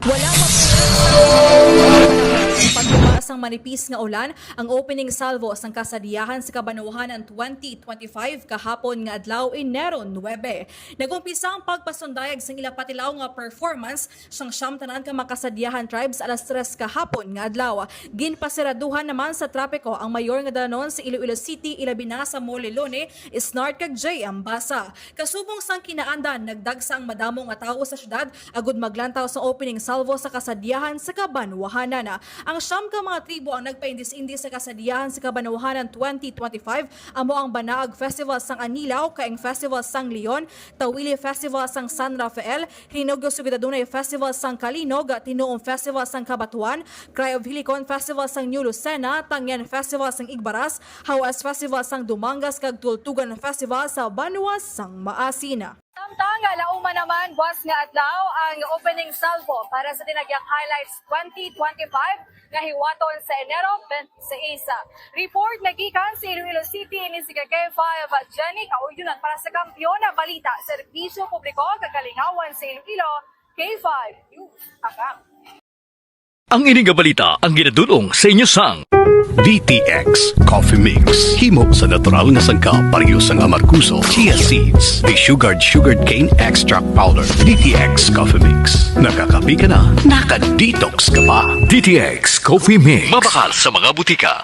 Walang mapulat sa pagbukas ng manipis nga ulan ang opening salvo sang Kasadyahan sa Kabanwahanan 2025 kahapon nga adlaw Enero 9. Nagumpisa ang pagpasundayag sa ila Patilaw nga performance sang siyam tanan ka Kasadyahan tribes alas 3 kahapon nga adlaw. Ginpasiraduhan naman sa trapiko ang mayor nga danon sa Iloilo City ilabi na sa Molilone, Snart kag J. Ambasa. Kasubong sang kinaandan nagdagsa ang madamo nga tawo sa syudad agud maglantaw sa opening salvo sa Kasadyahan sa Kabanwahanan. Ang siyam ka mga tribo ang nagpaindis-indis sa Kasadyahan sa Kabanwahanan 2025 amo ang Banaag Festival sang Anilaw, Kaeng Festival sang Leon, Tawili Festival sang San Rafael, Hinogyo Sugidadunay Festival sang Kalinog, Tinuong Festival sang Kabatuan, Cry of Hilicon Festival sang New Lucena, Tangyan Festival sang Igbaras, Hawas Festival sang Dumangas kag Tultugan Festival sa Banwas sang Maasina. Samtang lauman naman buwas nga adlaw ang opening salvo para sa tinagyang highlights 2025 nga hiwaton sa Enero 26. Report nagikan sa Iloilo City ni si K5 Jenny kauyunan para sa kampiyon na balita serbisyo publiko kagalingawan sa Iloilo K5 News. Ang ining balita ang ginadulong sa inyo sang DTX Coffee Mix. Himo sa natural nga sangka pareho sang amarkuso, chia seeds, sugared cane extract powder. DTX Coffee Mix. Nakakapi ka na, naka-detox ka pa. DTX Coffee Mix. Mabakal sa mga butika.